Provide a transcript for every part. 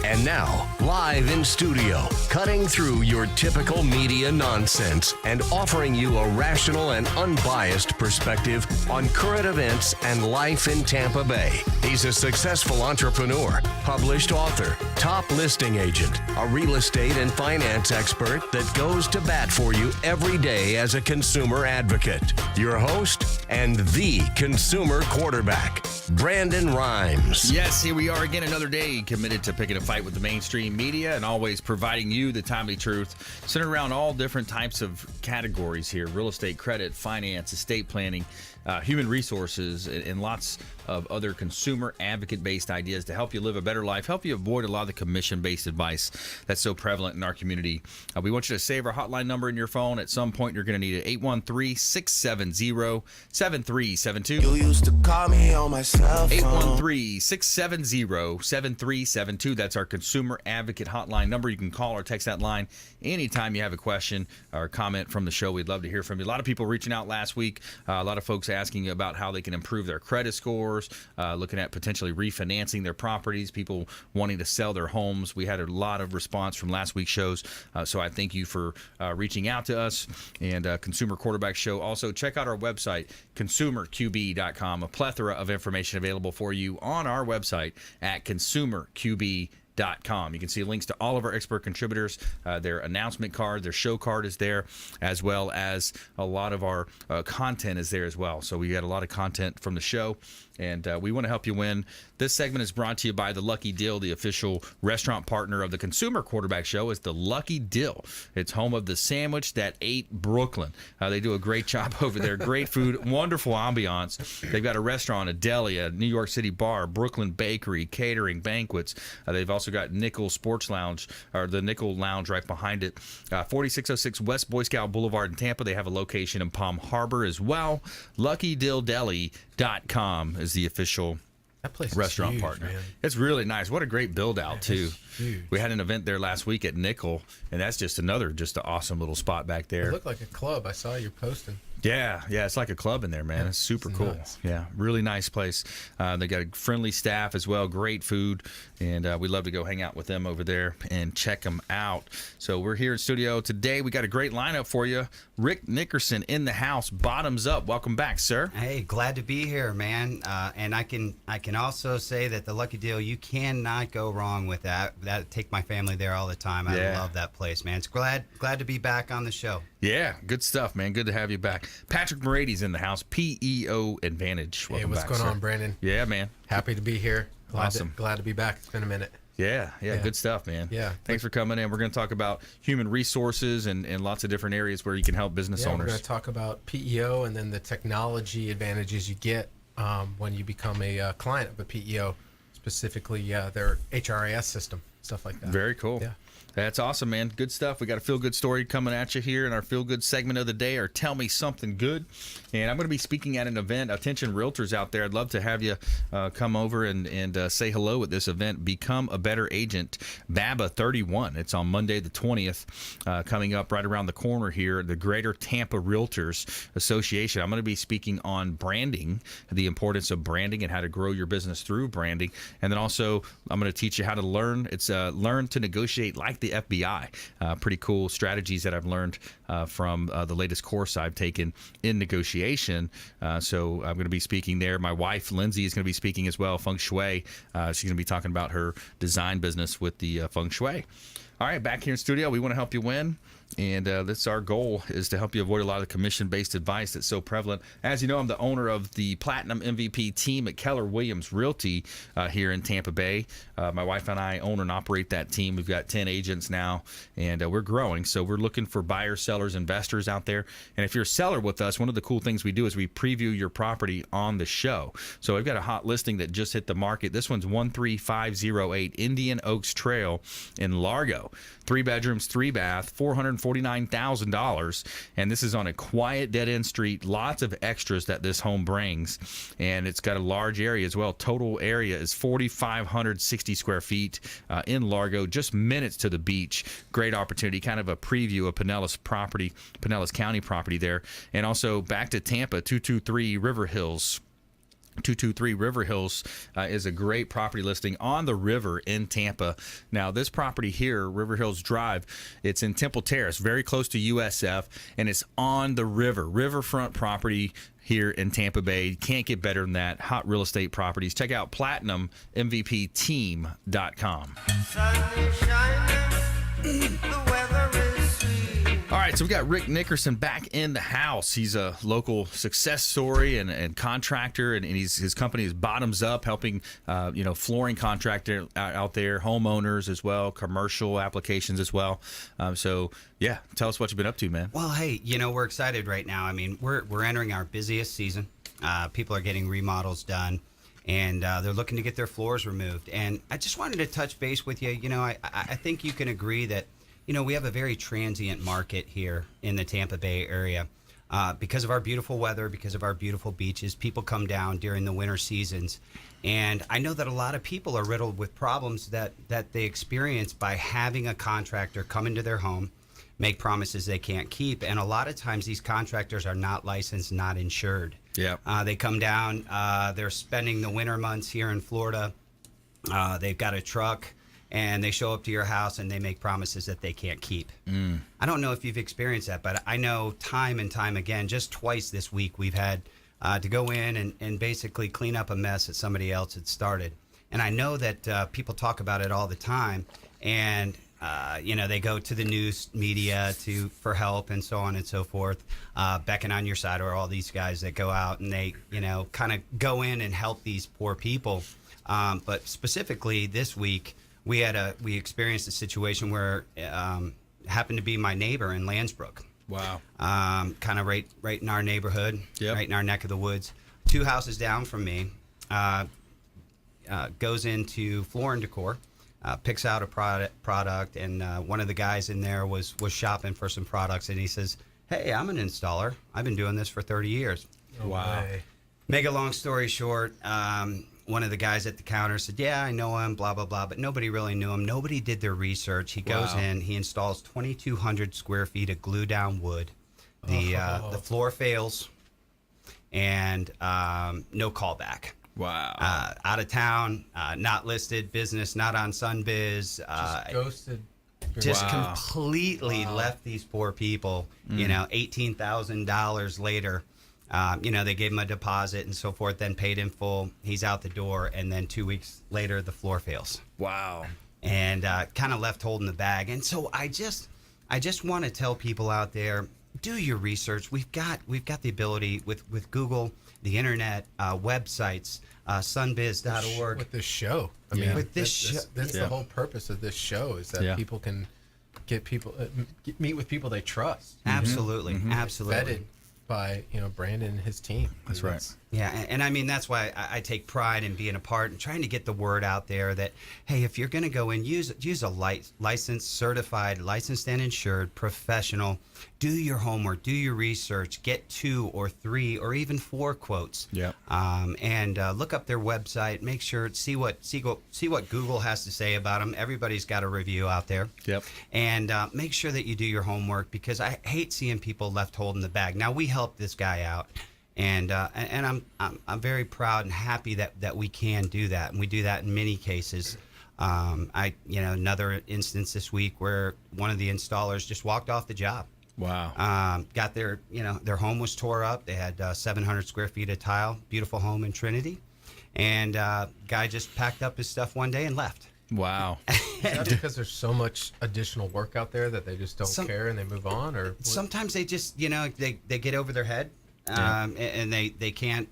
And now, live in studio, cutting through your typical media nonsense and offering you a rational and unbiased perspective on current events and life in Tampa Bay. He's a successful entrepreneur, published author, top listing agent, a real estate and finance expert that goes to bat for you every day as a consumer advocate. Your host and the consumer quarterback, Brandon Rhymes. Yes, here we are again another day, committed to picking a fight with the mainstream media and always providing you the timely truth, centered around all different types of categories here: real estate, credit, finance, estate planning, human resources, and lots of other consumer advocate-based ideas to help you live a better life, help you avoid a lot of the commission-based advice that's so prevalent in our community. We want you to save our hotline number in your phone. At some point, you're going to need it: 813-670-7372. You used to call me on my cell phone. 813-670-7372. That's our consumer advocate hotline number. You can call or text that line anytime you have a question or comment from the show. We'd love to hear from you. A lot of people reaching out last week. A lot of folks asking about how they can improve their credit scores, looking at potentially refinancing their properties, people wanting to sell their homes. We had a lot of response from last week's shows, so I thank you for reaching out to us. And Consumer Quarterback Show. Also, check out our website, consumerqb.com. A plethora of information available for you on our website at consumerqb.com. You can see links to all of our expert contributors, their announcement card, their show card is there, as well as a lot of our content is there as well. So we got a lot of content from the show, and we want to help you win. This segment is brought to you by The Lucky Dill, the official restaurant partner of the Consumer Quarterback Show. Is The Lucky Dill. It's home of the sandwich that ate Brooklyn. They do a great job over there. Great food, wonderful ambiance. They've got a restaurant, a deli, a New York City bar, Brooklyn bakery, catering, banquets. They've also got Nickel Sports Lounge, or the Nickel Lounge right behind it. 4606 West Boy Scout Boulevard in Tampa. They have a location in Palm Harbor as well. LuckyDillDeli.com is the official restaurant partner. Man. It's really nice. What a great build out too. We had an event there last week at Nickel, and that's just an awesome little spot back there. It looked like a club. I saw you posting. Yeah, it's like a club in there, man. It's super cool. Nuts. Yeah, really nice place. They got a friendly staff as well, great food, and we'd love to go hang out with them over there and check them out. So we're here in studio today. We got a great lineup for you. Rick Nickerson in the house, Bottomzupp. Welcome back, sir. Hey, glad to be here, man. And I can also say that the Lucky Dill, you cannot go wrong with that. That take my family there all the time. I love that place, man. It's glad to be back on the show. Yeah, good stuff, man. Good to have you back. Patrick Moraites in the house, PEO Advantage. Welcome what's back, going sir. on, Brandon? Yeah, man. Happy to be here. Awesome. Glad to be back. It's been a minute. Yeah, good stuff, man. Yeah. Thanks for coming in. We're going to talk about human resources and lots of different areas where you can help business owners. We're going to talk about PEO and then the technology advantages you get when you become a client of a PEO, specifically their HRIS system, stuff like that. Very cool. Yeah. That's awesome, man. Good stuff. We got a feel-good story coming at you here in our feel-good segment of the day, or Tell Me Something Good. And I'm going to be speaking at an event. Attention realtors out there, I'd love to have you come over and say hello at this event. Become a Better Agent, BABA 31. It's on Monday the 20th, coming up right around the corner here, the Greater Tampa Realtors Association. I'm going to be speaking on branding, the importance of branding and how to grow your business through branding. And then also, I'm going to teach you how to learn. It's learn to negotiate like the FBI. Pretty cool strategies that I've learned from the latest course I've taken in negotiation. So I'm going to be speaking there. My wife, Lindsay, is going to be speaking as well, Feng Shui. She's going to be talking about her design business with the Feng Shui. All right, back here in studio, we want to help you win. And that's our goal, is to help you avoid a lot of commission-based advice that's so prevalent. As you know, I'm the owner of the Platinum MVP team at Keller Williams Realty here in Tampa Bay. My wife and I own and operate that team. We've got 10 agents now, and we're growing. So we're looking for buyers, sellers, investors out there. And if you're a seller with us, one of the cool things we do is we preview your property on the show. So we've got a hot listing that just hit the market. This one's 13508 Indian Oaks Trail in Largo. 3 bedrooms, 3 bath, $449,000, and this is on a quiet dead-end street. Lots of extras that this home brings, and it's got a large area as well. Total area is 4,560 square feet in Largo, just minutes to the beach. Great opportunity, kind of a preview of Pinellas County property there, and also back to Tampa, 223 River Hills. 223 River Hills is a great property listing on the river in Tampa. Now, this property here, River Hills Drive, it's in Temple Terrace, very close to USF, and it's on the river, riverfront property here in Tampa Bay. Can't get better than that. Hot real estate properties. Check out PlatinumMVPTeam.com. Sun is shining, the weather is sweet. All right, so we got Rick Nickerson back in the house. He's a local success story and contractor, and his company is Bottomzupp, helping flooring contractor out there, homeowners as well, commercial applications as well. So yeah, tell us what you've been up to, man. Well, hey, we're excited right now. I mean, we're entering our busiest season. People are getting remodels done, and they're looking to get their floors removed. And I just wanted to touch base with you. I think you can agree that we have a very transient market here in the Tampa Bay area. Because of our beautiful weather, because of our beautiful beaches, people come down during the winter seasons. And I know that a lot of people are riddled with problems that they experience by having a contractor come into their home, make promises they can't keep. And a lot of times these contractors are not licensed, not insured. Yeah. They come down, they're spending the winter months here in Florida. They've got a truck, and they show up to your house and they make promises that they can't keep. I don't know if you've experienced that, but I know time and time again, just twice this week, we've had to go in and basically clean up a mess that somebody else had started. And I know that people talk about it all the time, and they go to the news media for help and so on and so forth. Beck and On Your Side are all these guys that go out and they, kind of go in and help these poor people. But specifically this week, we experienced a situation where happened to be my neighbor in Landsbrook. Wow. Kind of right in our neighborhood, Yep. right in our neck of the woods. 2 houses down from me, goes into Floor and Decor, picks out a product, and one of the guys in there was shopping for some products, and he says, "Hey, I'm an installer. I've been doing this for 30 years." Wow. Way. Make a long story short, one of the guys at the counter said, "Yeah, I know him, blah, blah, blah," but nobody really knew him. Nobody did their research. He goes Wow. in, he installs 2,200 square feet of glue down wood. The floor fails, and no callback. Wow. Out of town, not listed, business not on Sunbiz. Just ghosted. Just Wow. completely left these poor people, $18,000 later. They gave him a deposit and so forth, then paid in full. He's out the door, and then 2 weeks later, the floor fails, Wow. and kind of left holding the bag. And so I just want to tell people out there, do your research. We've got the ability with Google, the internet, websites, sunbiz.org. With this show. I Yeah. mean, With this show- that's Yeah. the whole purpose of this show, is that Yeah. people can meet with people they trust. Absolutely, Mm-hmm. absolutely. Vetted by Brandon and his team. That's right. Yeah, and I mean, that's why I take pride in being a part and trying to get the word out there that, hey, if you're going to go in, use a licensed, certified, licensed and insured professional. Do your homework, do your research, get 2 or 3 or even 4 quotes. Yep. And look up their website. Make sure see what Google has to say about them. Everybody's got a review out there. Yep. And make sure that you do your homework, because I hate seeing people left holding the bag. Now, we helped this guy out, and I'm very proud and happy that we can do that, and we do that in many cases. Another instance this week where one of the installers just walked off the job. Wow. Got their home was tore up. They had 700 square feet of tile, beautiful home in Trinity, and guy just packed up his stuff one day and left. Wow. Is that because there's so much additional work out there that they just don't care and they move on? Or what? Sometimes they just they get over their head, and they can't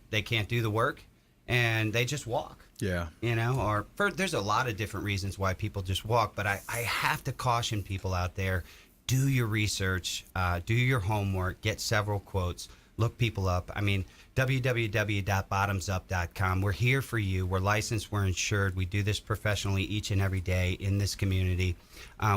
do the work, and they just walk. Yeah. There's a lot of different reasons why people just walk, but I have to caution people out there: do your research, do your homework, get several quotes, look people up. I mean, www.bottomzupp.com. We're here for you. We're licensed. We're insured. We do this professionally each and every day in this community.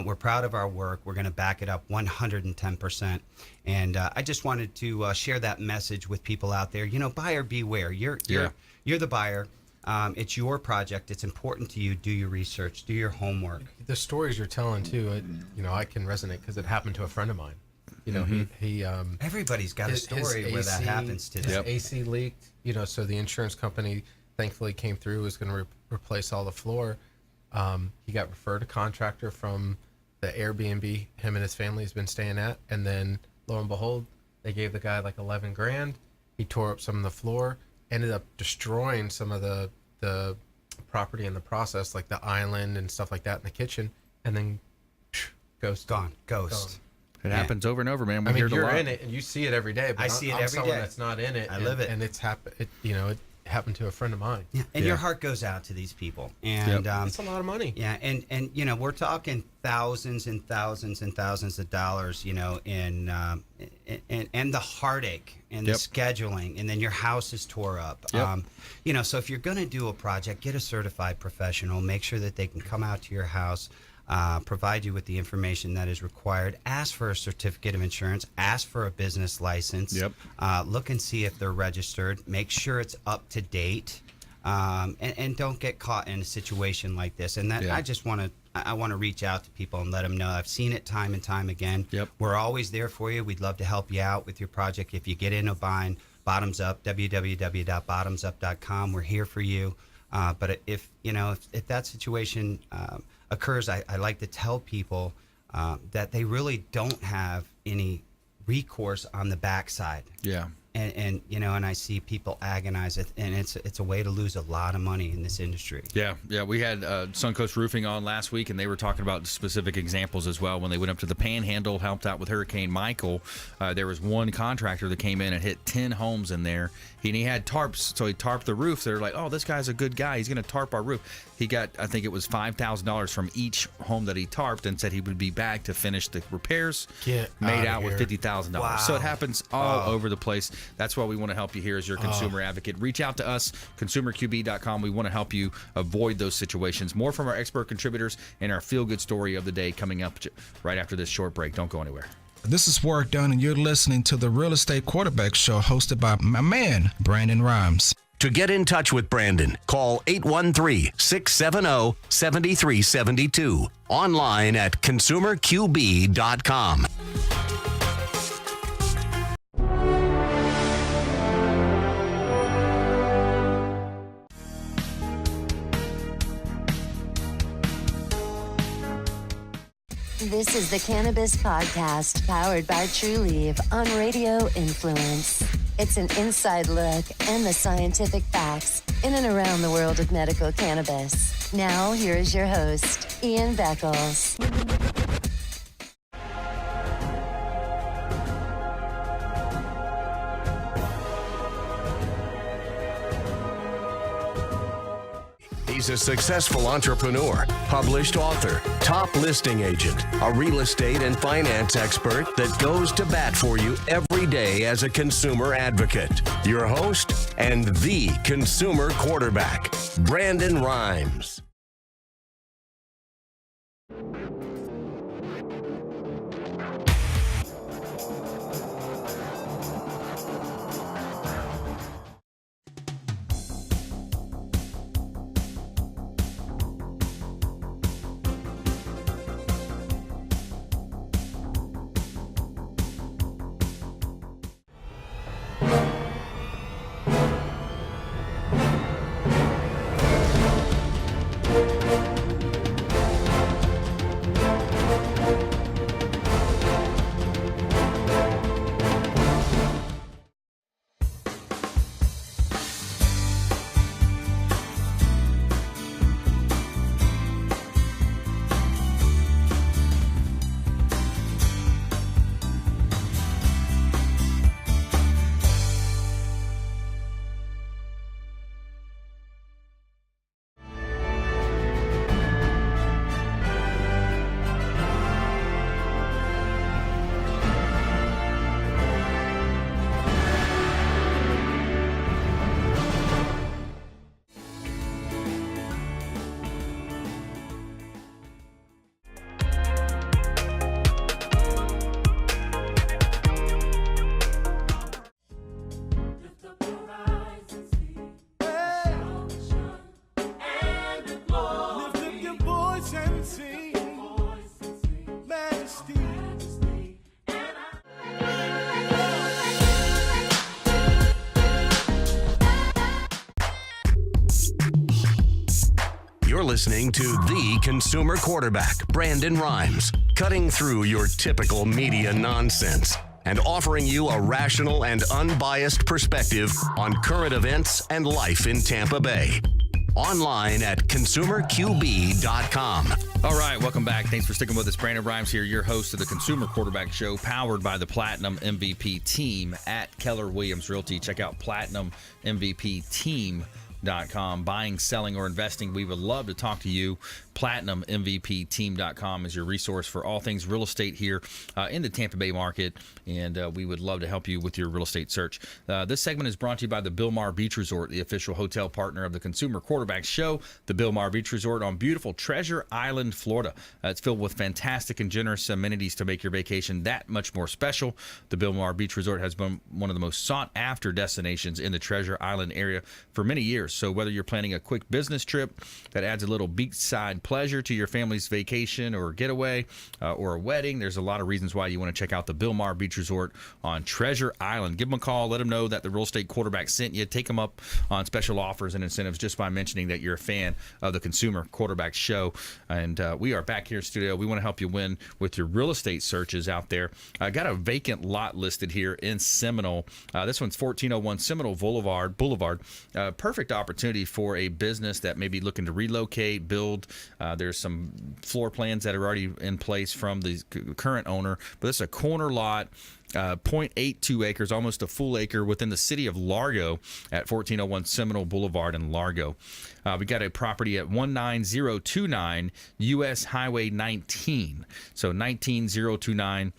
We're proud of our work. We're going to back it up 110%. And I just wanted to share that message with people out there. Buyer beware. You're the buyer. It's your project. It's important to you. Do your research. Do your homework. The stories you're telling too, I can resonate because it happened to a friend of mine. You know, he Everybody's got a story where that happens to them. His AC leaked, you know, so the insurance company thankfully came through, was going to replace all the floor. He got referred a contractor from the Airbnb him and his family has been staying at, and then lo and behold, they gave the guy like 11 grand. He tore up some of the floor, ended up destroying some of the property in the process, like the island and stuff like that in the kitchen, and then ghost. Gone. Ghost. It happens over and over, man. I mean, you're in it and you see it every day. But I see it I'm every someone day. that's not in it. I live it. And it's happened. It happened to a friend of mine. Yeah. And your heart goes out to these people. And it's a lot of money. Yeah, and you know, we're talking thousands and thousands and thousands of dollars, you know, in and the heartache and the scheduling, and then your house is tore up. You know, so if you're going to do a project, get a certified professional. Make sure that they can come out to your house, provide you with the information that is required. Ask for a certificate of insurance. Ask for a business license. Look and see if they're registered. Make sure it's up to date. And don't get caught in a situation like this. And that I want to reach out to people and let them know. I've seen it time and time again. We're always there for you. We'd love to help you out with your project. If you get in a bind, Bottomzupp, www.bottomzupp.com. We're here for you. But if that situation occurs, I like to tell people that they really don't have any recourse on the backside. And you know, and I see people agonize it, and it's a way to lose a lot of money in this industry. We had Suncoast Roofing on last week, and they were talking about specific examples as well. When they went up to the Panhandle, helped out with Hurricane Michael, there was one contractor that came in and hit 10 homes in there. He had tarps, so he tarped the roof. They're like, oh, this guy's a good guy. He's going to tarp our roof. He got, I think it was $5,000 from each home that he tarped, and said he would be back to finish the repairs. Made out with $50,000. Wow. So it happens all over the place. That's why we want to help you here as your consumer advocate. Reach out to us, consumerqb.com. We want to help you avoid those situations. More from our expert contributors and our feel-good story of the day coming up right after this short break. Don't go anywhere. This is Work Done, and you're listening to the Real Estate Quarterback Show, hosted by my man, Brandon Rhymes. To get in touch with Brandon, call 813-670-7372. Online at consumerqb.com. This is the Cannabis Podcast, powered by True Leaf on Radio Influence. It's an inside look and the scientific facts in and around the world of medical cannabis. Now, here is your host, Ian Beckles. He's a successful entrepreneur, published author, top listing agent, a real estate and finance expert that goes to bat for you every day as a consumer advocate. Your host and the consumer quarterback, Brandon Rhymes. You're listening to the consumer quarterback, Brandon Rhymes, cutting through your typical media nonsense and offering you a rational and unbiased perspective on current events and life in Tampa Bay. Online at consumerqb.com. All right, welcome back. Thanks for sticking with us. Brandon Rhymes here, your host of the Consumer Quarterback Show, powered by the Platinum MVP team at Keller Williams Realty. Check out PlatinumMVPteam.com. Buying, selling, or investing, we would love to talk to you. PlatinumMVPteam.com is your resource for all things real estate here in the Tampa Bay market, and we would love to help you with your real estate search. This segment is brought to you by the Bilmar Beach Resort, the official hotel partner of the Consumer Quarterback Show. The Bilmar Beach Resort on beautiful Treasure Island, Florida. It's filled with fantastic and generous amenities to make your vacation that much more special. The Bilmar Beach Resort has been one of the most sought-after destinations in the Treasure Island area for many years. So whether you're planning a quick business trip that adds a little beachside pleasure to your family's vacation or getaway or a wedding, there's a lot of reasons why you want to check out the Bilmar Beach Resort on Treasure Island. Give them a call. Let them know that the Real Estate Quarterback sent you. Take them up on special offers and incentives just by mentioning that you're a fan of the Consumer Quarterback Show. And we are back here in studio. We want to help you win with your real estate searches out there. I got a vacant lot listed here in Seminole. This one's 1401 Seminole Boulevard. Perfect opportunity for a business that may be looking to relocate, build. There's some floor plans that are already in place from the current owner, but this is a corner lot, 0.82 acres, almost a full acre within the city of Largo at 1401 Seminole Boulevard in Largo. We got a property at 19029 U.S. Highway 19. So 19029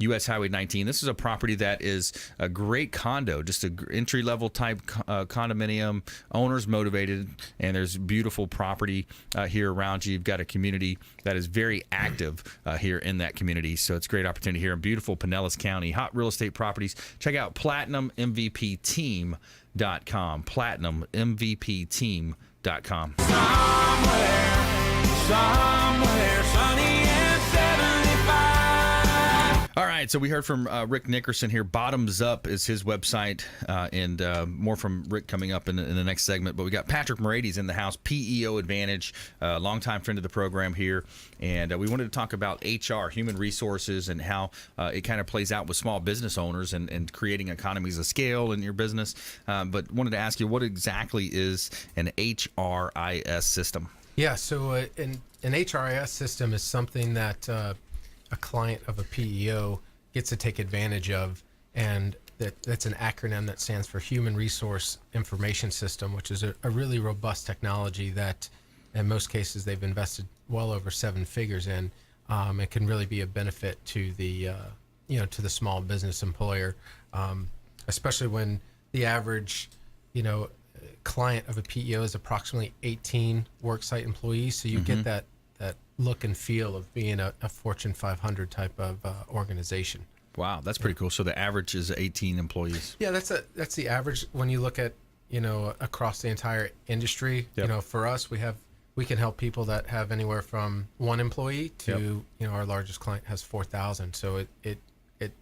U.S. Highway 19. This is a property that is a great condo, just an entry-level type condominium. Owners motivated, and there's beautiful property here around you. You've got a community that is very active here in that community, so it's a great opportunity here in beautiful Pinellas County. Hot real estate properties. Check out PlatinumMVPteam.com. PlatinumMVPteam.com. Somewhere sunny and 75. All right, so we heard from Rick Nickerson here. Bottomzupp is his website, and more from Rick coming up in the next segment. But we got Patrick Moraites in the house, PEO Advantage, longtime friend of the program here. And we wanted to talk about HR, human resources, and how it kind of plays out with small business owners and creating economies of scale in your business. But wanted to ask you, what exactly is an HRIS system? Yeah, so an HRIS system is something that a client of a PEO gets to take advantage of, and that's an acronym that stands for Human Resource Information System, which is a really robust technology that in most cases they've invested well over 7 figures in. It can really be a benefit to the to the small business employer, especially when the average client of a PEO is approximately 18 worksite employees, so you get that look and feel of being a Fortune 500 type of organization. Wow, that's pretty cool. So the average is 18 employees. Yeah, that's the average when you look at across the entire industry. Yep. For us, we can help people that have anywhere from 1 employee to our largest client has 4,000. So it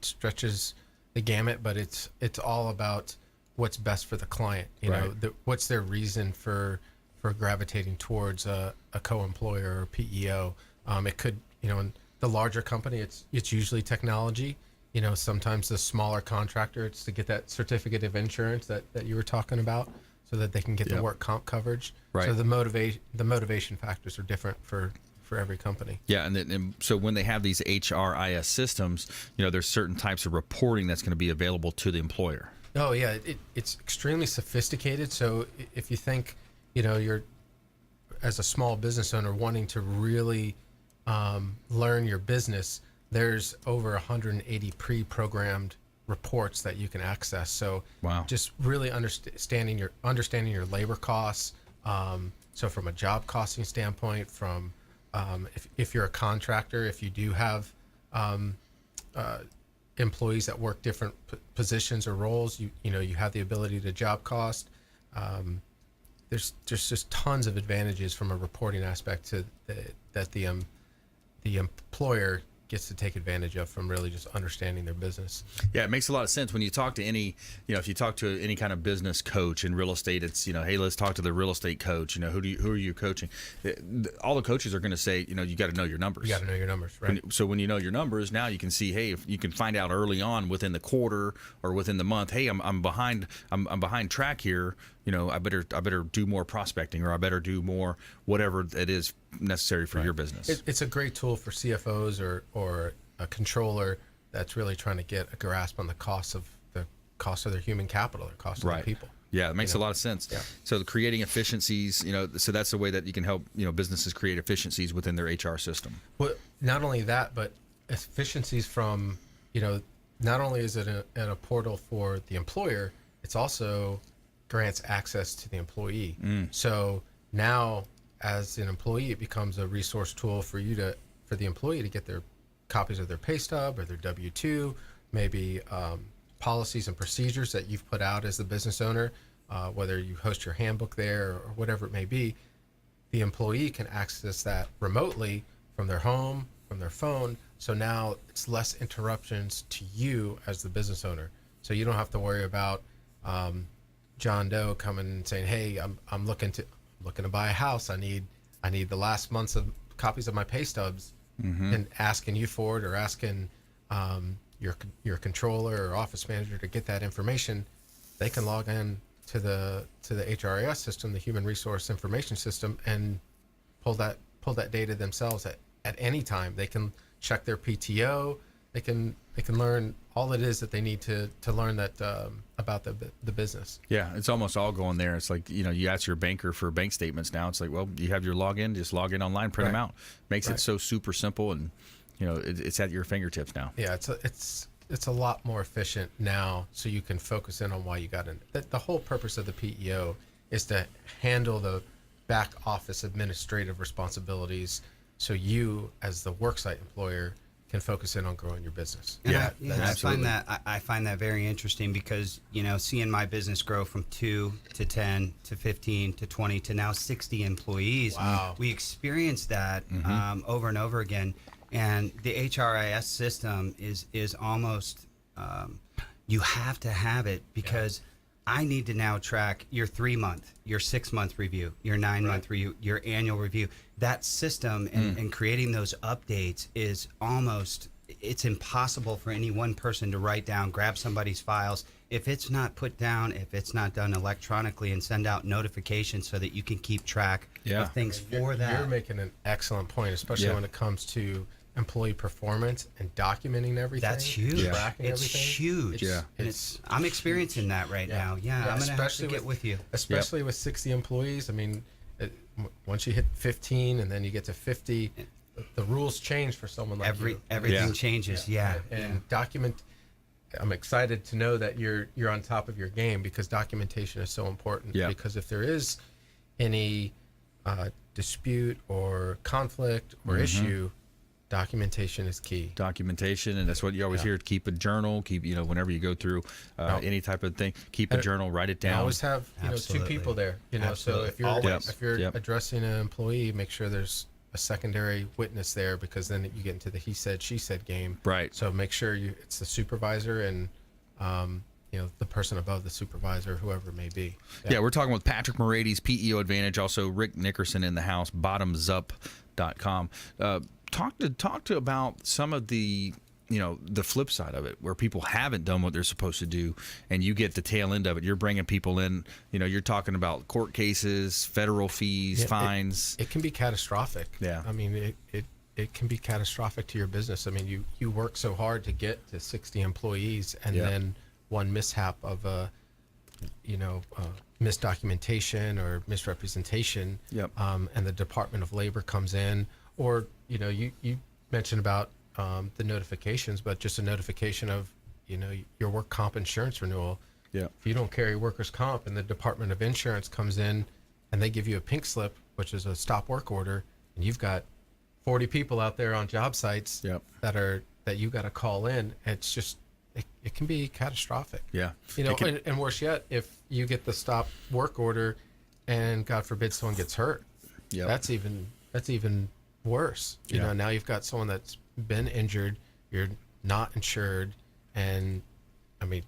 stretches the gamut, but it's all about what's best for the client. What's their reason for gravitating towards a co-employer or PEO. It could, in the larger company, it's usually technology. Sometimes the smaller contractor, it's to get that certificate of insurance that you were talking about, so that they can get the work comp coverage. Right. So the motivation factors are different for every company. Yeah, and so when they have these HRIS systems, there's certain types of reporting that's going to be available to the employer. Oh yeah, it's extremely sophisticated. So if you think, you're as a small business owner wanting to really learn your business, there's over 180 pre-programmed reports that you can access. So wow. Just really understanding your labor costs. So from a job costing standpoint, from if you're a contractor, if you do have employees that work different positions or roles, you have the ability to job cost. There's just tons of advantages from a reporting aspect that the employer gets to take advantage of from really just understanding their business. Yeah, it makes a lot of sense when you talk to any, if you talk to any kind of business coach in real estate, it's, hey, let's talk to the real estate coach. Who are you coaching? All the coaches are going to say, you got to know your numbers. You got to know your numbers, right? So when you know your numbers, now you can see, hey, if you can find out early on within the quarter or within the month, hey, I'm behind track here. I better do more prospecting, or I better do more whatever it is necessary for your business. It's a great tool for CFOs or a controller that's really trying to get a grasp on the cost of their human capital, or cost of their people. Yeah, it makes a lot of sense. Yeah. So creating efficiencies, so that's the way that you can help, businesses create efficiencies within their HR system. Well, not only that, but efficiencies from, not only is it a portal for the employer, it's also grants access to the employee. So now, as an employee, it becomes a resource tool for the employee to get their copies of their pay stub or their W-2, maybe policies and procedures that you've put out as the business owner, whether you host your handbook there or whatever it may be. The employee can access that remotely from their home, from their phone. So now it's less interruptions to you as the business owner. So you don't have to worry about John Doe coming and saying, "Hey, I'm looking to buy a house. I need the last month's of copies of my pay stubs," and asking you for it, or asking your controller or office manager to get that information. They can log in to the HRIS system, the Human Resource Information System, and pull that data themselves at any time. They can check their PTO. They can learn all it is that they need to learn that about the business. Yeah, it's almost all going there. It's like, you ask your banker for bank statements now. It's like, well, you have your login, just log in online, print them out. Makes it so super simple, and it's at your fingertips now. Yeah, it's a lot more efficient now, so you can focus in on why you got in. The whole purpose of the PEO is to handle the back office administrative responsibilities, so you, as the worksite employer, can focus in on growing your business. And I find that very interesting, because seeing my business grow from 2 to 10 to 15 to 20 to now 60 employees. Wow. We experienced that over and over again, and the HRIS system is almost you have to have it, because I need to now track your 3-month, your 6-month review, your 9-month review, your annual review. That system and creating those updates is it's impossible for any one person to write down, grab somebody's files. If it's not put down, if it's not done electronically, and send out notifications so that you can keep track of things for that. You're making an excellent point, especially when it comes to employee performance and documenting everything. That's huge. It's huge. I'm experiencing that right now. Yeah, I'm going to have to get with you. Especially with 60 employees. I mean, once you hit 15 and then you get to 50, the rules change for someone like you. Everything changes. And document. I'm excited to know that you're on top of your game, because documentation is so important. Because if there is any dispute or conflict or issue, documentation is key. Documentation, and that's what you always hear. Keep a journal. Keep, whenever you go through any type of thing, keep a journal. Write it down. I always have 2 people there. So if you're addressing an employee, make sure there's a secondary witness there, because then you get into the he said she said game. Right. So make sure it's the supervisor and the person above the supervisor, whoever it may be. Yeah, we're talking with Patrick Moraites, PEO Advantage, also Rick Nickerson in the house, Bottomzupp.com. Talk to about some of the the flip side of it, where people haven't done what they're supposed to do, and you get the tail end of it. You're bringing people in. You're talking about court cases, federal fees, fines. It can be catastrophic. Yeah. I mean, it can be catastrophic to your business. I mean, you work so hard to get to 60 employees, and then one mishap of misdocumentation or misrepresentation, and the Department of Labor comes in, or you mentioned about the notifications, but just a notification of your work comp insurance renewal. If you don't carry workers' comp, and the Department of Insurance comes in and they give you a pink slip, which is a stop work order, and you've got 40 people out there on job sites that you got to call in, it's just it can be catastrophic. And worse yet, if you get the stop work order and God forbid someone gets hurt, that's even worse. Now you've got someone that's been injured, you're not insured, and I mean,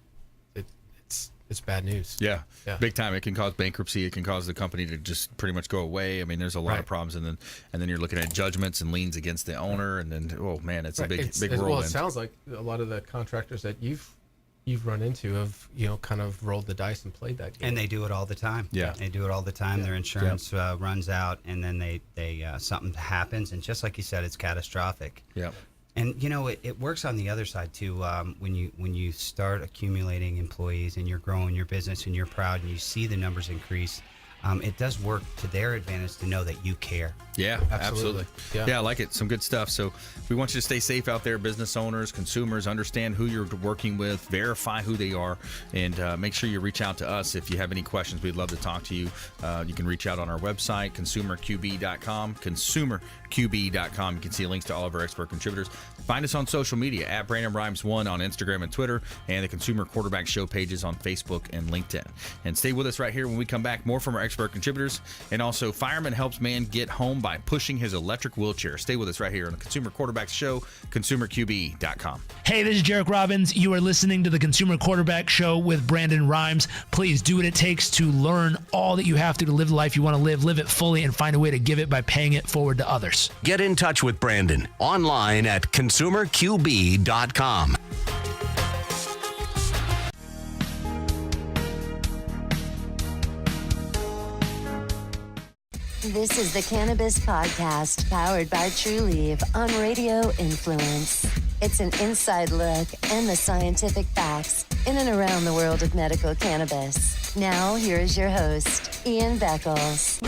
it's bad news. Yeah, big time. It can cause bankruptcy. It can cause the company to just pretty much go away. I mean, there's a lot of problems, and then you're looking at judgments and liens against the owner, and then it's a big whirlwind. Well, it sounds like a lot of the contractors that you've run into have kind of rolled the dice and played that game. And they do it all the time. Yeah, they do it all the time. Their insurance runs out, and then they something happens, and just like you said, it's catastrophic. Yeah. And it works on the other side too. When you start accumulating employees and you're growing your business and you're proud and you see the numbers increase, it does work to their advantage to know that you care. Yeah, absolutely. Yeah, I like it. Some good stuff. So we want you to stay safe out there, business owners, consumers. Understand who you're working with, verify who they are, and make sure you reach out to us if you have any questions. We'd love to talk to you. You can reach out on our website, consumerqb.com, consumerqb.com. You can see links to all of our expert contributors. Find us on social media at Brandon Rhymes 1 on Instagram and Twitter, and the Consumer Quarterback Show pages on Facebook and LinkedIn. And stay with us right here when we come back. More from our expert contributors, and also fireman helps man get home by pushing his electric wheelchair. Stay with us right here on the Consumer Quarterback Show, consumerqb.com. Hey, this is Jarek Robbins. You are listening to the Consumer Quarterback Show with Brandon Rhymes. Please do what it takes to learn all that you have to live the life you want to live it fully, and find a way to give it by paying it forward to others. Get in touch with Brandon online at consumerqb.com. This is the Cannabis Podcast, powered by True Leaf on Radio Influence. It's an inside look and the scientific facts in and around the world of medical cannabis. Now, here is your host, Ian Beckles.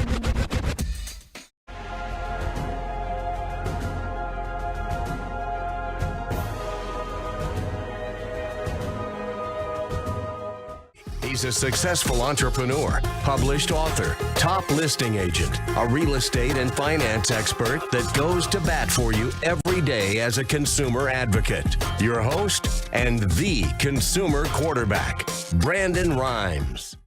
He's a successful entrepreneur, published author, top listing agent, a real estate and finance expert that goes to bat for you every day as a consumer advocate. Your host and the consumer quarterback, Brandon Rhymes.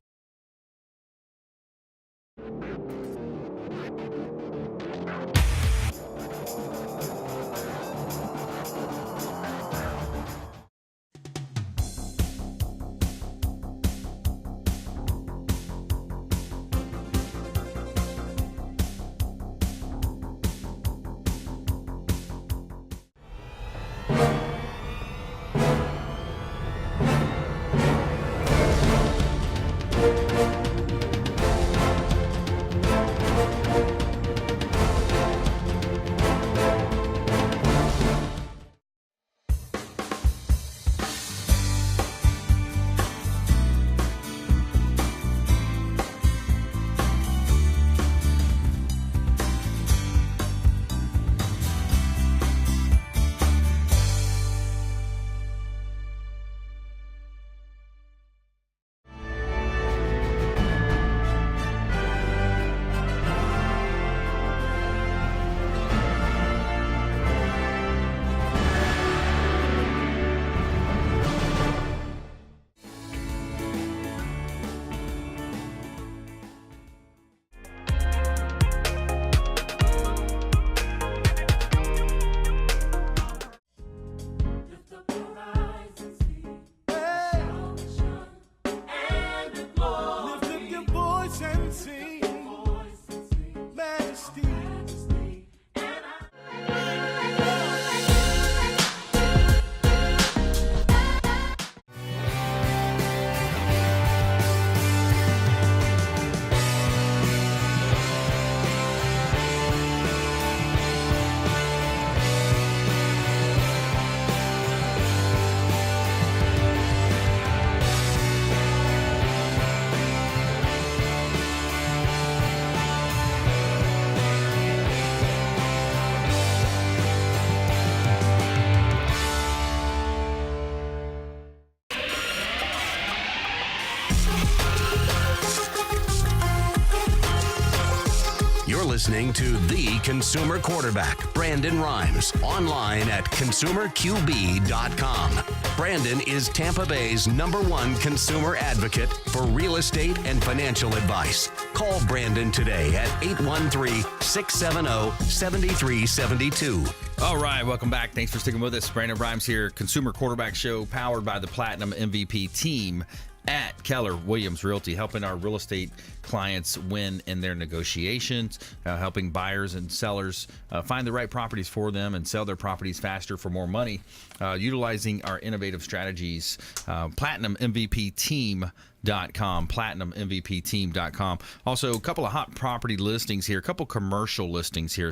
Listening to the Consumer Quarterback, Brandon Rhymes, online at consumerqb.com. Brandon is Tampa Bay's #1 consumer advocate for real estate and financial advice. Call Brandon today at 813-670-7372. All right, welcome back. Thanks for sticking with us. Brandon Rhymes here, Consumer Quarterback Show, powered by the Platinum MVP team at Keller Williams Realty, helping our real estate clients win in their negotiations, helping buyers and sellers find the right properties for them and sell their properties faster for more money, utilizing our innovative strategies. PlatinumMVPteam.com, PlatinumMVPteam.com. Also, a couple of hot property listings here, a couple commercial listings here.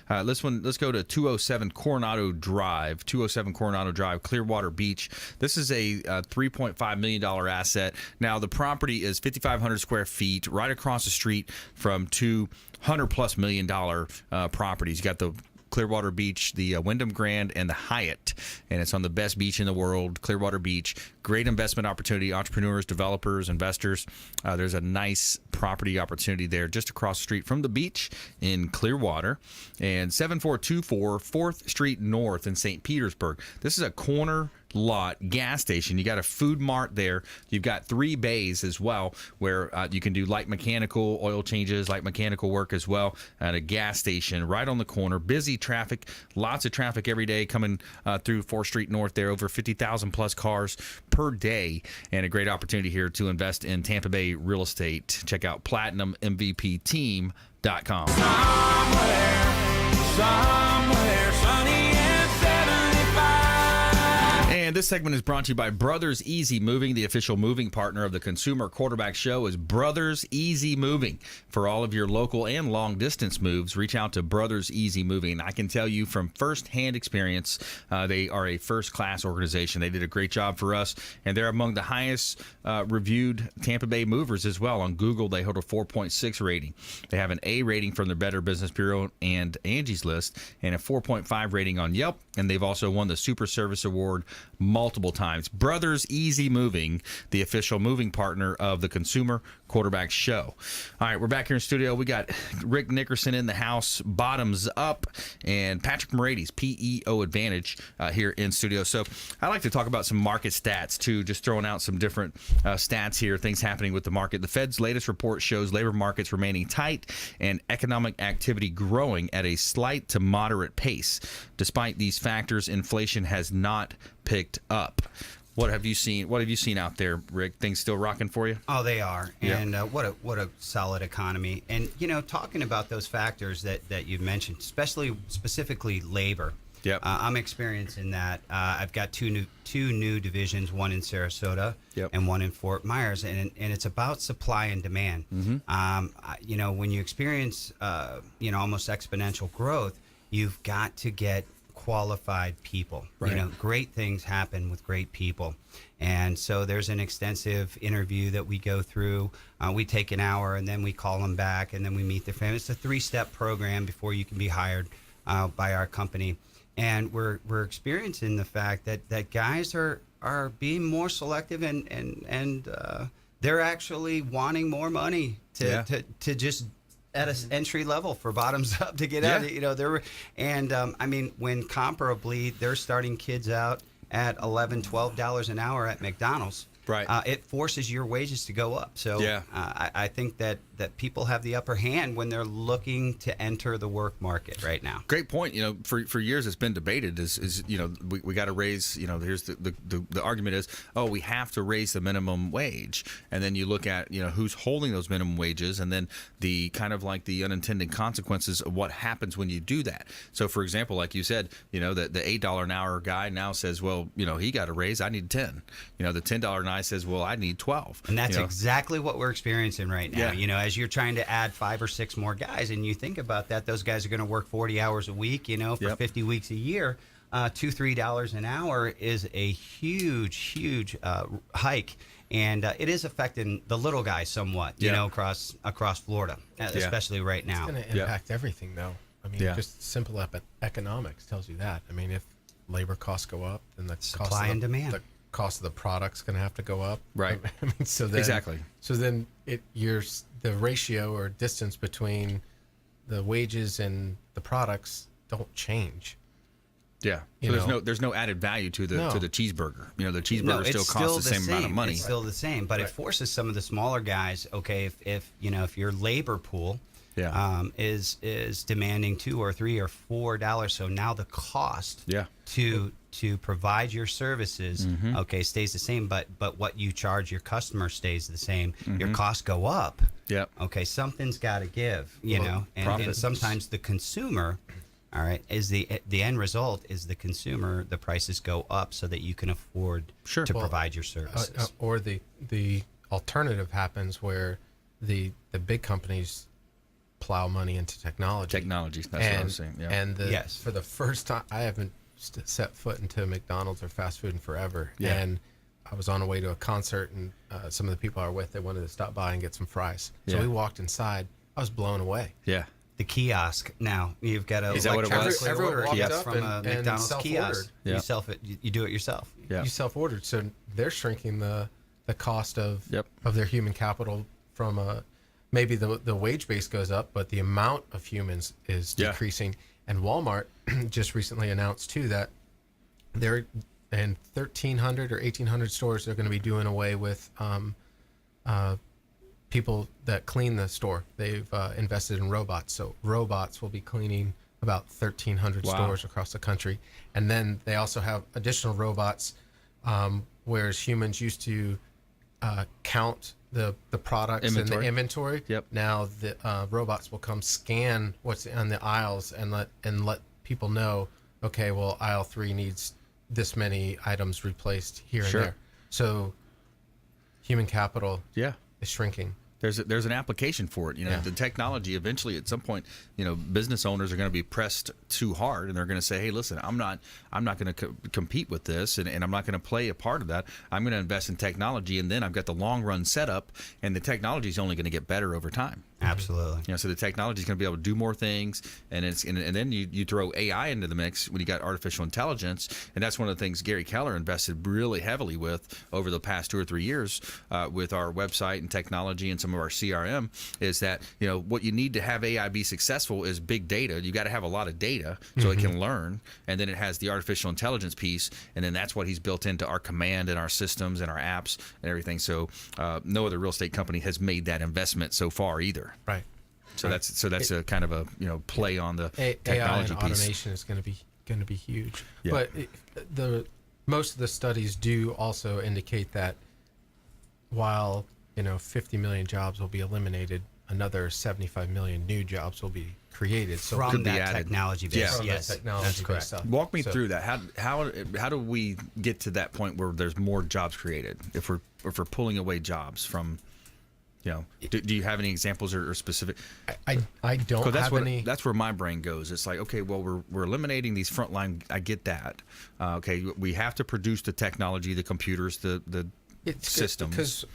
Let's go to 207 Coronado Drive, Clearwater Beach. This is a $3.5 million asset. Now, the property is 5,500 square feet, right across the street from two $100+ million properties. You got the Clearwater Beach, the Wyndham Grand, and the Hyatt, and it's on the best beach in the world, Clearwater Beach. Great investment opportunity, entrepreneurs, developers, investors. There's a nice property opportunity there just across the street from the beach in Clearwater, and 7424 4th Street North in St. Petersburg. This is a corner lot gas station. You got a food mart there. You've got 3 bays as well where you can do light mechanical oil changes, light mechanical work as well, at a gas station right on the corner. Busy traffic, lots of traffic every day coming through 4th Street North there, over 50,000 plus cars per day, and a great opportunity here to invest in Tampa Bay real estate. Check out PlatinumMVPteam.com. Somewhere sunny and 75. And this segment is brought to you by Brothers Easy Moving. The official moving partner of the Consumer Quarterback Show is Brothers Easy Moving. For all of your local and long distance moves, reach out to Brothers Easy Moving. I can tell you from firsthand experience, they are a first-class organization. They did a great job for us, and they're among the highest reviewed Tampa Bay movers as well. On Google, they hold a 4.6 rating. They have an A rating from the Better Business Bureau and Angie's List, and a 4.5 rating on Yelp, and they've also won the Super Service Award multiple times. Brothers Easy Moving, the official moving partner of the Consumer Quarterback Show. All right, we're back here in studio. We got Rick Nickerson in the house, Bottomzupp, and Patrick Moraites, PEO Advantage, here in studio. So I like to talk about some market stats too, just throwing out some different stats here, things happening with the market. The Fed's latest report shows labor markets remaining tight and economic activity growing at a slight to moderate pace. Despite these factors, inflation has not picked up. What have you seen? What have you seen out there, Rick? Things still rocking for you? Oh, they are. Yeah. And what a solid economy. And talking about those factors that you've mentioned, specifically labor. Yep. I'm experiencing that. I've got two new divisions, one in Sarasota and one in Fort Myers, and it's about supply and demand. Mm-hmm. When you experience almost exponential growth, you've got to get qualified people. Right. Great things happen with great people. And so there's an extensive interview that we go through. We take an hour and then we call them back and then we meet their family. It's a 3-step program before you can be hired by our company. And we're experiencing the fact that guys are being more selective and they're actually wanting more money to just at an entry level for Bottomzupp to get out. When comparably they're starting kids out at $11, $12 an hour at McDonald's. Right. It forces your wages to go up. So I think that people have the upper hand when they're looking to enter the work market right now. Great point. For years it's been debated is we got to raise, here's the argument is, we have to raise the minimum wage. And then you look at, who's holding those minimum wages and then the kind of like the unintended consequences of what happens when you do that. So for example, like you said, the $8 an hour guy now says, well, he got a raise, I need 10. The $10 an hour says, well, I need 12. And that's exactly what we're experiencing right now. Yeah. As you're trying to add 5 or 6 more guys, and you think about that, those guys are going to work 40 hours a week, for 50 weeks a year. $2-3 an hour is a huge hike. And it is affecting the little guys somewhat, across Florida, especially right now. It's going to impact everything, though. Just simple economics tells you that. if labor costs go up, then the supply and demand. The cost of the product's going to have to go up. Right. Exactly. So then the ratio or distance between the wages and the products don't change. Yeah. So there's no added value to the cheeseburger. The cheeseburger still costs the same amount of money. It's still the same, but it forces some of the smaller guys. Okay, if your labor pool is demanding $2 or $3 or $4. So now the cost to provide your services stays the same, but what you charge your customer stays the same. Your costs go up. Okay, something's got to give, you know, and sometimes the consumer, all right, is the end result is the consumer, the prices go up so that you can afford to provide your services. Or the alternative happens where the big companies plow money into technology. That's what I was saying. Yeah. And for the first time, I haven't set foot into McDonald's or fast food in forever. Yeah. And I was on the way to a concert, and some of the people I was with, they wanted to stop by and get some fries. So we walked inside. I was blown away. Yeah. The kiosk now, you've got to Is that what it was? Everyone walked up from a McDonald's kiosk. Yeah. You self it. You do it yourself. Yeah. You self-ordered, so they're shrinking the cost of their human capital from maybe the wage base goes up, but the amount of humans is decreasing. And Walmart just recently announced too that they're in 1,300 or 1,800 stores, they're going to be doing away with people that clean the store. They've invested in robots, so robots will be cleaning about 1,300 stores across the country. And then they also have additional robots, whereas humans used to count the products in the inventory. Now the robots will come scan what's on the aisles and let people know, okay, well, aisle 3 needs this many items replaced here and there. So human capital is shrinking. There's an application for it. You know, the technology eventually at some point, you know, business owners are going to be pressed too hard, and they're going to say, hey, listen, I'm not going to compete with this, and I'm not going to play a part of that. I'm going to invest in technology, and then I've got the long run setup, and the technology is only going to get better over time. Absolutely. You know, so the technology is going to be able to do more things, and then you throw AI into the mix when you got artificial intelligence, and that's one of the things Gary Keller invested really heavily with over the past 2 or 3 years with our website and technology and some of our CRM. Is that, you know, what you need to have AI be successful is big data. You got to have a lot of data so it can learn, and then it has the artificial intelligence piece, and then that's what he's built into our command and our systems and our apps and everything. So no other real estate company has made that investment so far either. Right. So that's a kind of a, you know, play on the technology AI and piece. automation is going to be huge. Yeah. But most of the studies do also indicate that while, you know, 50 million jobs will be eliminated, another 75 million new jobs will be created. So from could be that added. technology base. Yeah. Yes, Technology that's correct. stuff. Walk me through that. How do we get to that point where there's more jobs created if we're pulling away jobs from, you know, do you have any examples or specific? I don't have any. That's where my brain goes. It's like, okay, well, we're eliminating these frontline. I get that. Okay, we have to produce the technology, the computers, the systems. Because,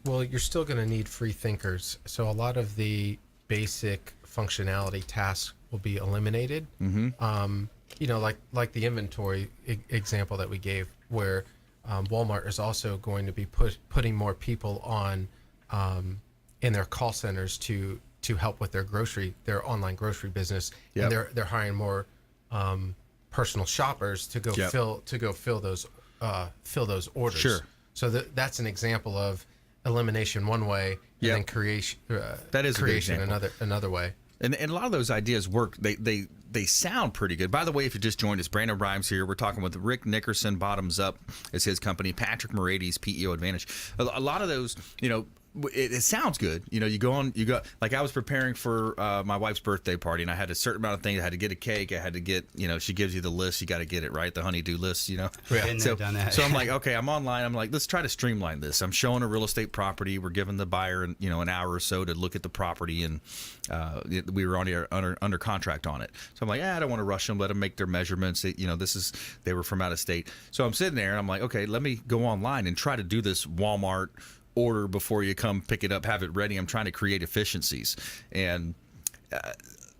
well, you're still going to need free thinkers. So a lot of the basic functionality tasks will be eliminated. You know, like the inventory example that we gave, where Walmart is also going to be putting more people on in their call centers to help with their online grocery business. Yep. And they're hiring more personal shoppers to go fill those orders. Sure. So that's an example of elimination one way, and then creation. That is a good creation example. another way. And a lot of those ideas work. They sound pretty good. By the way, if you just joined us, Brandon Rhymes here. We're talking with Rick Nickerson. Bottomzupp is his company. Patrick Moraites, PEO Advantage. A lot of those, you know, it sounds good. You know, you go like I was preparing for my wife's birthday party, and I had a certain amount of things. I had to get a cake. I had to get, you know, she gives you the list. You got to get it right, the honey-do list, you know. Been there, done that. So I'm like, okay, I'm online. I'm like, let's try to streamline this. I'm showing a real estate property. We're giving the buyer, you know, an hour or so to look at the property, and we were under contract on it. So I'm like, I don't want to rush them. Let them make their measurements. You know, they were from out of state. So I'm sitting there, and I'm like, okay, let me go online and try to do this Walmart order before you come pick it up, have it ready. I'm trying to create efficiencies, and a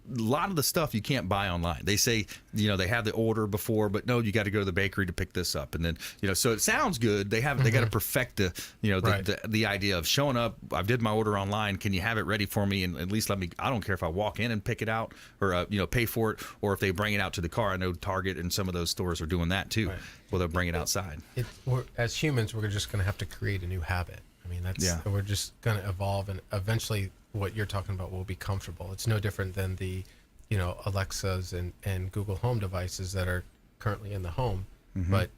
lot of the stuff you can't buy online. They say, you know, they have the order before, but no, you got to go to the bakery to pick this up, and then, you know, so it sounds good. They got to perfect the, you know, the idea of showing up. I did my order online. Can you have it ready for me, and at least let me? I don't care if I walk in and pick it out, or you know, pay for it, or if they bring it out to the car. I know Target and some of those stores are doing that too. Well, they'll bring it outside. As humans, we're just going to have to create a new habit. I mean, we're just going to evolve, and eventually what you're talking about will be comfortable. It's no different than the, Alexas and Google Home devices that are currently in the home, but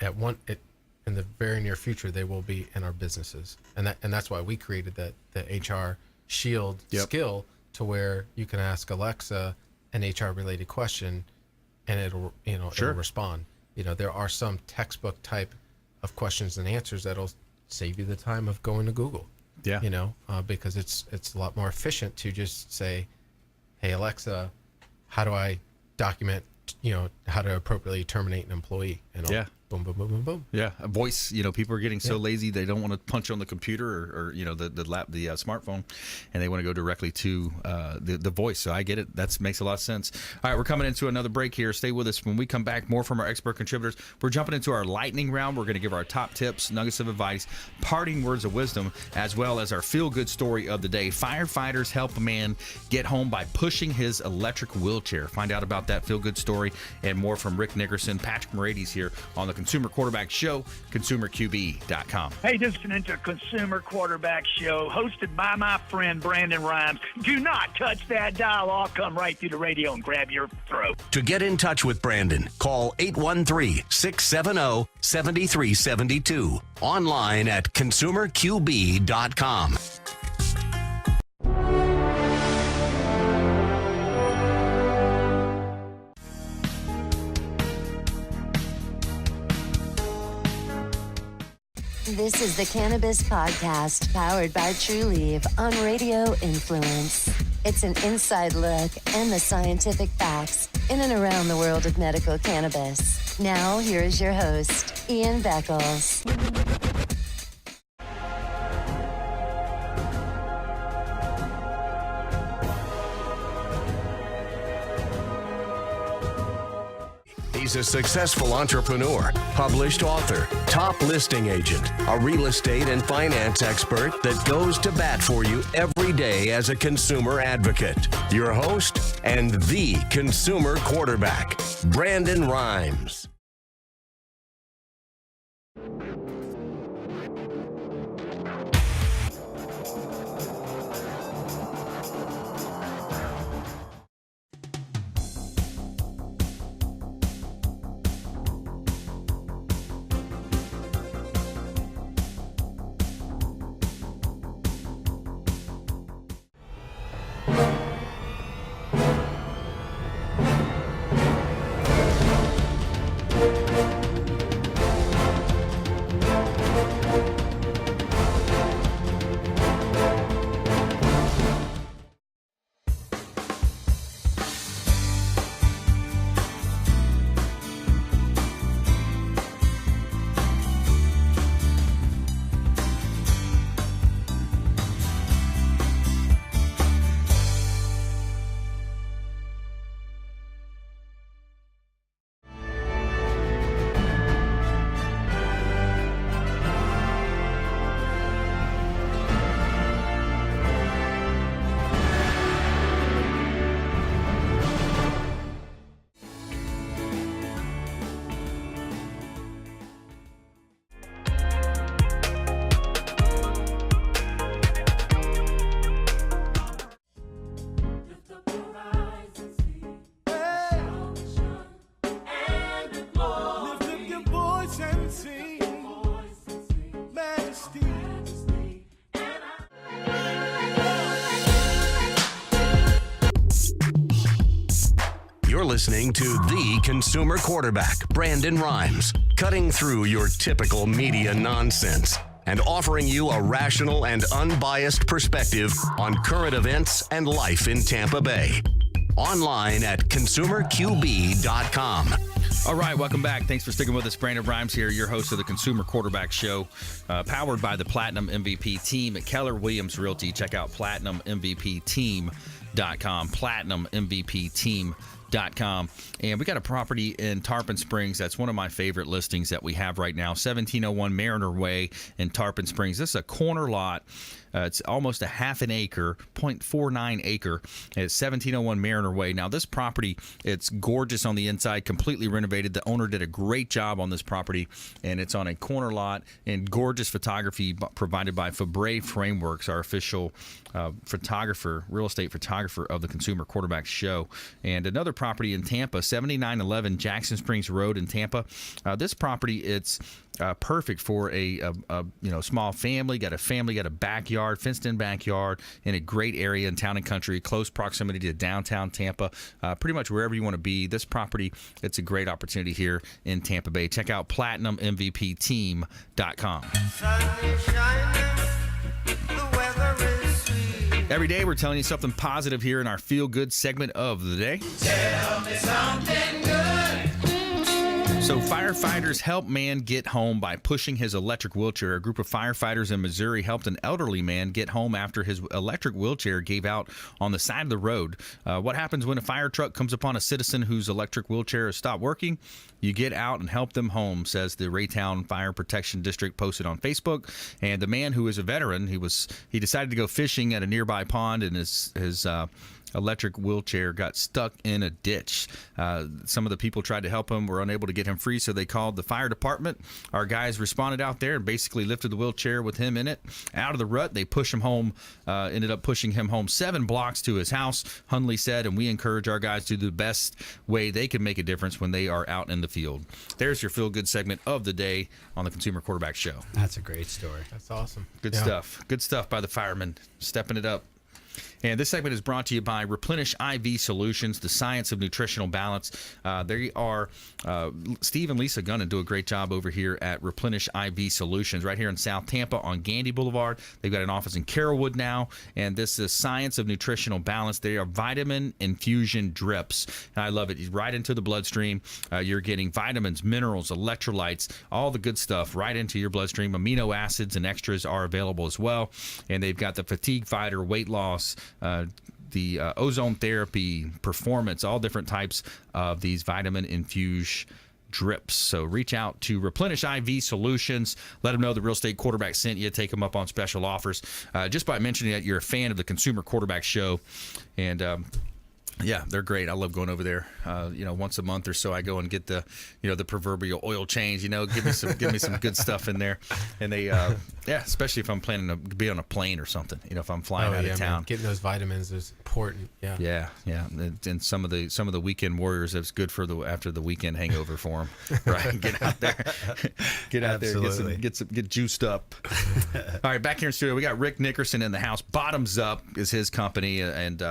in the very near future, they will be in our businesses, and that's why we created the HR Shield skill, to where you can ask Alexa an HR related question, and it'll respond. There are some textbook type of questions and answers that'll save you the time of going to Google. Yeah. Because it's a lot more efficient to just say, "Hey Alexa, how do I document, how to appropriately terminate an employee?" And boom, boom, boom, boom, boom. Yeah, a voice. People are getting so lazy they don't want to punch on the computer or the smartphone, and they want to go directly to the voice. So I get it. That makes a lot of sense. All right, we're coming into another break here. Stay with us. When we come back, more from our expert contributors. We're jumping into our lightning round. We're going to give our top tips, nuggets of advice, parting words of wisdom, as well as our feel-good story of the day. Firefighters help a man get home by pushing his electric wheelchair. Find out about that feel-good story and more from Rick Nickerson, Patrick Moraites here on the Consumer Quarterback Show, consumerqb.com. Hey, listening to Consumer Quarterback Show, hosted by my friend Brandon Rhymes. Do not touch that dial. I'll come right through the radio and grab your throat. To get in touch with Brandon, call 813-670-7372. Online at consumerqb.com. This is the Cannabis Podcast, powered by True Leaf on Radio Influence. It's an inside look and the scientific facts in and around the world of medical cannabis. Now, here is your host, Ian Beckles. He's a successful entrepreneur, published author, top listing agent, a real estate and finance expert that goes to bat for you every day as a consumer advocate. Your host and the consumer quarterback, Brandon Rhymes. You're listening to the consumer quarterback, Brandon Rhymes, cutting through your typical media nonsense and offering you a rational and unbiased perspective on current events and life in Tampa Bay. Online at consumerqb.com. All right, welcome back. Thanks for sticking with us. Brandon Rhymes here, your host of the Consumer Quarterback Show, powered by the Platinum MVP team at Keller Williams Realty. Check out platinummvpteam.com. PlatinumMVPteam.com. And we got a property in Tarpon Springs. That's one of my favorite listings that we have right now. 1701 Mariner Way in Tarpon Springs. This is a corner lot. It's almost a half an acre, 0.49 acre. It's 1701 Mariner Way. Now, this property, it's gorgeous on the inside, completely renovated. The owner did a great job on this property, and it's on a corner lot and gorgeous photography provided by Fabre Frameworks, our official photographer, real estate photographer of the Consumer Quarterback Show. And another property in Tampa, 7911 Jackson Springs Road in Tampa. This property, it's perfect for a small family. Got a backyard, fenced-in backyard in a great area in town and country, close proximity to downtown Tampa. Pretty much wherever you want to be. This property, it's a great opportunity here in Tampa Bay. Check out PlatinumMVPteam.com. Sun is shining, the weather is sweet. Every day we're telling you something positive here in our Feel Good segment of the day. Tell me something good. So firefighters help man get home by pushing his electric wheelchair. A group of firefighters in Missouri helped an elderly man get home after his electric wheelchair gave out on the side of the road. What happens when a fire truck comes upon a citizen whose electric wheelchair has stopped working? You get out and help them home, says the Raytown Fire Protection District, posted on Facebook. And the man, who is a veteran, he decided to go fishing at a nearby pond, and his electric wheelchair got stuck in a ditch. Some of the people tried to help him, were unable to get him free, so they called the fire department. Our guys responded out there and basically lifted the wheelchair with him in it out of the rut. They pushed him home, ended up pushing him home 7 blocks to his house, Hundley said, and we encourage our guys to do the best way they can make a difference when they are out in the field. There's your Feel Good segment of the day on the Consumer Quarterback Show. That's a great story. That's awesome. Good stuff. Good stuff by the firemen, stepping it up. And this segment is brought to you by Replenish IV Solutions, the science of nutritional balance. They are, Steve and Lisa Gunnan do a great job over here at Replenish IV Solutions, right here in South Tampa on Gandy Boulevard. They've got an office in Carrollwood now, and this is science of nutritional balance. They are vitamin infusion drips, and I love it. Right into the bloodstream. You're getting vitamins, minerals, electrolytes, all the good stuff right into your bloodstream. Amino acids and extras are available as well, and they've got the fatigue fighter, weight loss, the ozone therapy, performance, all different types of these vitamin infused drips. So reach out to Replenish IV Solutions. Let them know the Real Estate Quarterback sent you. Take them up on special offers. Just by mentioning that you're a fan of the Consumer Quarterback Show. And yeah, they're great. I love going over there. Once a month or so, I go and get the proverbial oil change. Give me some good stuff in there. And they, especially if I'm planning to be on a plane or something. If I'm flying out of town, man. Getting those vitamins is important. Yeah. And some of the weekend warriors, it's good for after the weekend hangover for them. Right, get out there, get juiced up. All right, back here in studio, we got Rick Nickerson in the house. Bottomzupp is his company, and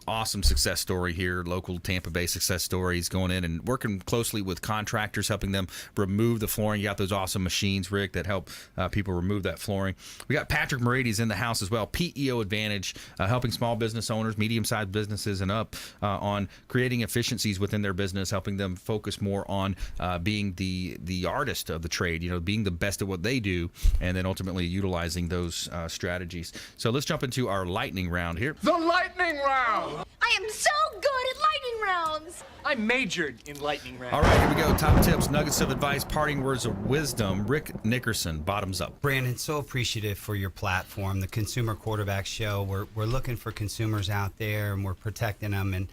awesome success story here, local Tampa Bay success story. He's going in and working closely with contractors, helping them remove the flooring. You got those awesome machines, Rick, that help people remove that flooring. We got Patrick Moraites in the house as well. PEO Advantage, helping small business owners, medium-sized businesses and up on creating efficiencies within their business, helping them focus more on being the artist of the trade, being the best at what they do, and then ultimately utilizing those strategies. So let's jump into our lightning round here. The lightning round! I am so good at lightning rounds! I majored in lightning rounds. All right, here we go. Top tips, nuggets of advice, parting words of wisdom. Rick Nickerson, Bottomzupp. Brandon, so appreciative for your platform, the Consumer Quarterback Show. We're looking for consumers out there, and we're protecting them. And,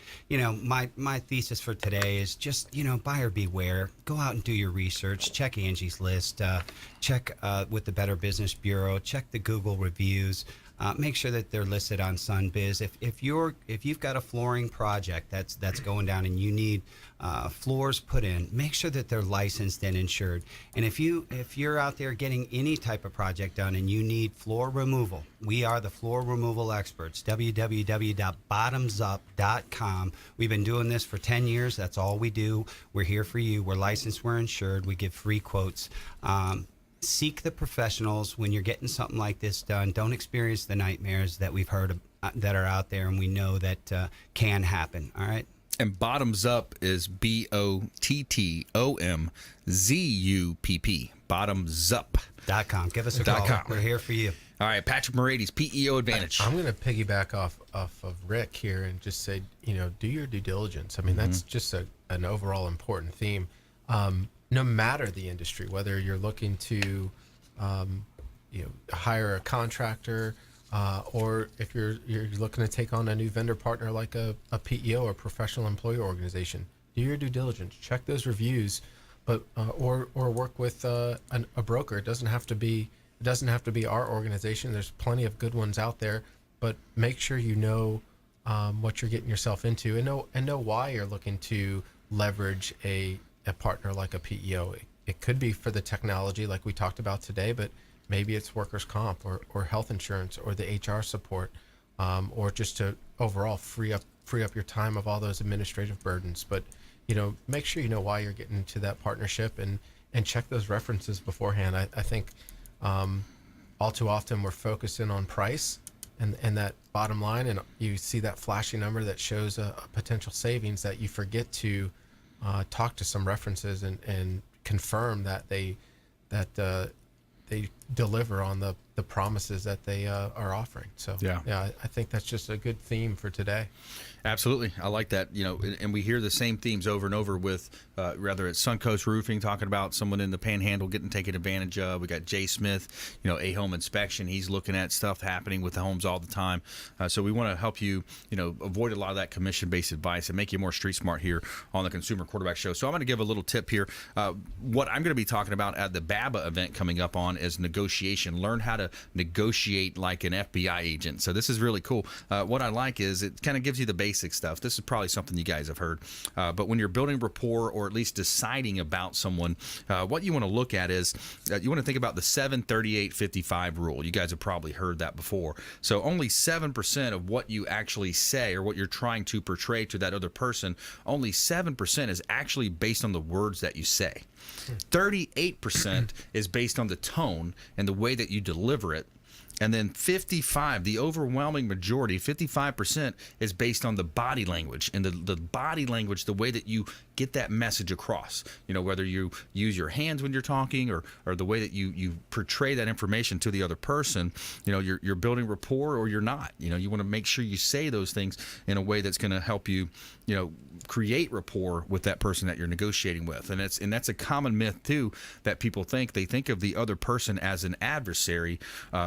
my thesis for today is just, buyer beware. Go out and do your research. Check Angie's List. Check with the Better Business Bureau. Check the Google reviews. Make sure that they're listed on Sunbiz. If you've got a flooring project that's going down and you need floors put in, make sure that they're licensed and insured. And if you're out there getting any type of project done and you need floor removal, we are the floor removal experts. www.bottomzupp.com. We've been doing this for 10 years. That's all we do. We're here for you. We're licensed. We're insured. We give free quotes. Seek the professionals when you're getting something like this done. Don't experience the nightmares that we've heard of, that are out there, and we know that can happen. All right. And Bottomzupp is BOTTOMZUPP. Bottomzupp.com. Give us a call. We're here for you. All right, Patrick Moraites, PEO Advantage. I'm going to piggyback off of Rick here and just say, do your due diligence. I mean, that's just an overall important theme. No matter the industry, whether you're looking to, hire a contractor, or if you're looking to take on a new vendor partner like a PEO or professional employee organization, do your due diligence. Check those reviews, but or work with a broker. It doesn't have to be our organization. There's plenty of good ones out there, but make sure you know what you're getting yourself into, and know why you're looking to leverage a partner like a PEO. It could be for the technology like we talked about today, but maybe it's workers' comp or health insurance or the HR support, or just to overall free up your time of all those administrative burdens. But make sure you know why you're getting into that partnership, and check those references beforehand. I think all too often we're focusing on price and that bottom line, and you see that flashy number that shows a potential savings, that you forget to talk to some references and confirm that they deliver on the promises that they are offering. So I think that's just a good theme for today. Absolutely. I like that. And we hear the same themes over and over with, whether it's Suncoast Roofing, talking about someone in the Panhandle getting taken advantage of. We got Jay Smith, A Home Inspection. He's looking at stuff happening with the homes all the time. So we want to help you, avoid a lot of that commission-based advice and make you more street smart here on the Consumer Quarterback Show. So I'm going to give a little tip here. What I'm going to be talking about at the BABA event coming up on is negotiation. Learn how to negotiate like an FBI agent. So this is really cool. What I like is it kind of gives you the basic stuff. This is probably something you guys have heard. But when you're building rapport, or at least deciding about someone, what you want to look at is you want to think about the 7-38-55 rule. You guys have probably heard that before. So only 7% of what you actually say, or what you're trying to portray to that other person, only 7% is actually based on the words that you say. 38% is based on the tone and the way that you deliver it. And then 55, the overwhelming majority, 55%, is based on the body language, and the body language, the way that you get that message across. Whether you use your hands when you're talking, or the way that you portray that information to the other person. You're building rapport, or you're not. You want to make sure you say those things in a way that's going to help you, create rapport with that person that you're negotiating with. And that's a common myth too, that people think. They think of the other person as an adversary,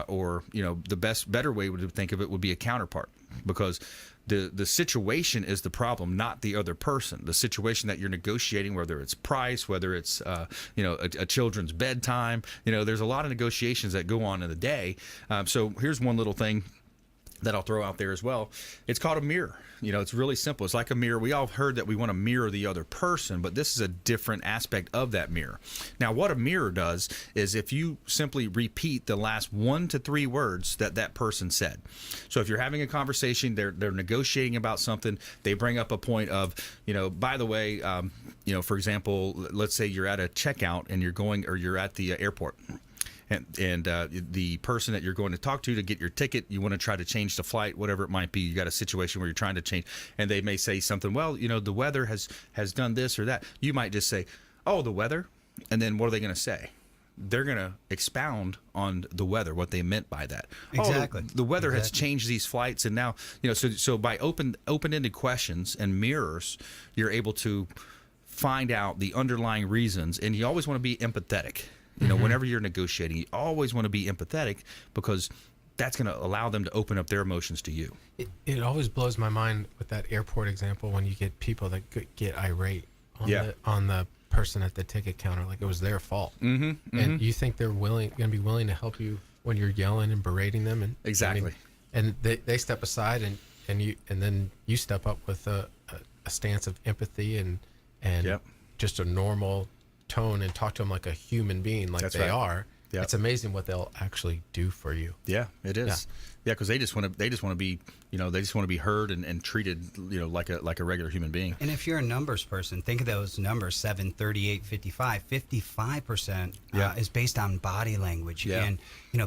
or the better way to think of it would be a counterpart, because the situation is the problem, not the other person. The situation that you're negotiating, whether it's price, whether it's a children's bedtime, there's a lot of negotiations that go on in the day. So here's one little thing that I'll throw out there as well. It's called a mirror. It's really simple. It's like a mirror. We all have heard that we want to mirror the other person, but this is a different aspect of that mirror. Now, what a mirror does is if you simply repeat the last 1 to 3 words that person said. So if you're having a conversation, they're negotiating about something, they bring up a point of, by the way, for example, let's say you're at a checkout and you're at the airport. And the person that you're going to talk to get your ticket, you want to try to change the flight, whatever it might be. You got a situation where you're trying to change, and they may say something, well, the weather has done this or that. You might just say, oh, the weather? And then what are they going to say? They're going to expound on the weather, what they meant by that. Exactly. Oh, the weather has changed these flights, and now, so by open-ended questions and mirrors, you're able to find out the underlying reasons, and you always want to be empathetic. Whenever you're negotiating, you always want to be empathetic, because that's going to allow them to open up their emotions to you. It always blows my mind with that airport example when you get people that get irate on the person at the ticket counter, like it was their fault. And you think they're going to be willing to help you when you're yelling and berating them. And exactly. And they step aside, and then you step up with a stance of empathy and just a normal tone, and talk to them like a human being, like they are. Yep. It's amazing what they'll actually do for you. Yeah, it is. Yeah, because they just want to be, they just want to be heard and treated, like a regular human being. And if you're a numbers person, think of those numbers: 7, 38, 55. 55% is based on body language, and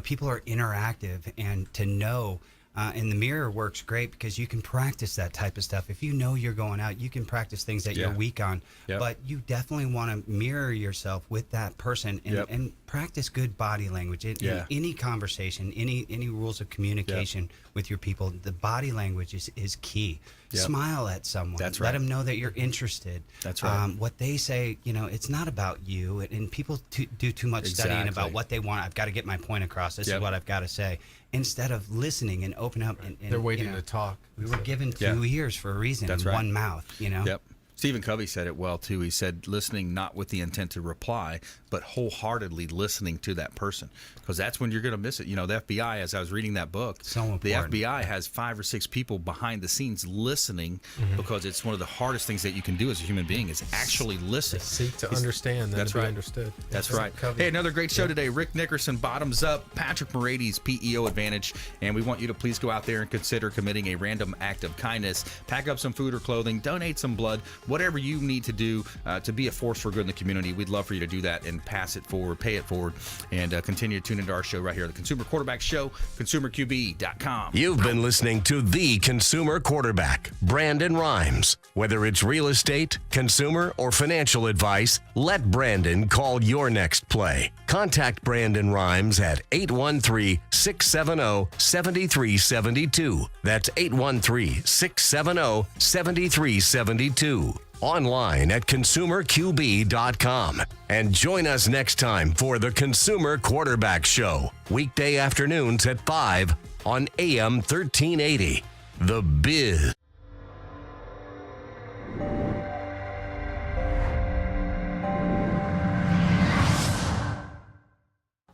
people are interactive, and to know And the mirror works great because you can practice that type of stuff. If you know you're going out, you can practice things that you're weak on. Yep. But you definitely want to mirror yourself with that person and practice good body language. In any conversation, any rules of communication with your people, the body language is key. Smile at someone. That's Let right. them know that you're interested. That's right. What they say, it's not about you. And people do too much studying about what they want. I've got to get my point across. This is what I've got to say. Instead of listening and open up. And They're waiting to talk. We were given 2 ears for a reason. That's and right. one mouth, Yep. Stephen Covey said it well, too. He said, listening not with the intent to reply, but wholeheartedly listening to that person, because that's when you're going to miss it. The FBI, as I was reading that book, so the FBI has 5 or 6 people behind the scenes listening because it's one of the hardest things that you can do as a human being is actually listen. Seek to understand and to be understood. That's right. Hey, another great show today. Rick Nickerson, Bottomzupp, Patrick Moraites, PEO Advantage, and we want you to please go out there and consider committing a random act of kindness. Pack up some food or clothing, donate some blood, whatever you need to do to be a force for good in the community. We'd love for you to do that and pass it forward, pay it forward, and continue to tune into our show right here, the Consumer Quarterback Show, consumerqb.com. You've been listening to The Consumer Quarterback, Brandon Rhymes. Whether it's real estate, consumer, or financial advice, let Brandon call your next play. Contact Brandon Rhymes at 813-670-7372. That's 813-670-7372. Online at consumerqb.com. And join us next time for the Consumer Quarterback Show, weekday afternoons at 5 on AM 1380. The Biz.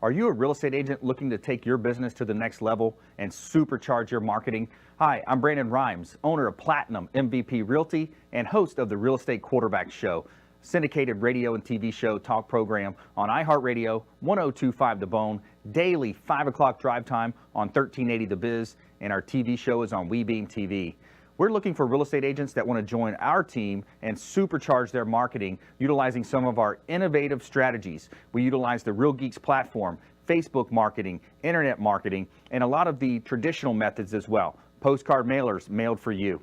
Are you a real estate agent looking to take your business to the next level and supercharge your marketing? Hi, I'm Brandon Rhymes, owner of Platinum MVP Realty and host of the Real Estate Quarterback Show, syndicated radio and TV show talk program on iHeartRadio, 1025 The Bone, daily 5 o'clock drive time on 1380 The Biz, and our TV show is on WeBeam TV. We're looking for real estate agents that want to join our team and supercharge their marketing utilizing some of our innovative strategies. We utilize the Real Geeks platform, Facebook marketing, internet marketing, and a lot of the traditional methods as well. Postcard mailers mailed for you,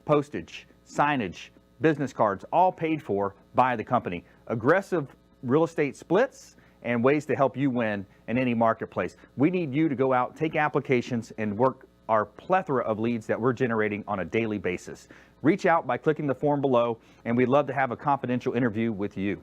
postage, signage, business cards, all paid for by the company. Aggressive real estate splits and ways to help you win in any marketplace. We need you to go out, take applications, and work our plethora of leads that we're generating on a daily basis. Reach out by clicking the form below, and we'd love to have a confidential interview with you.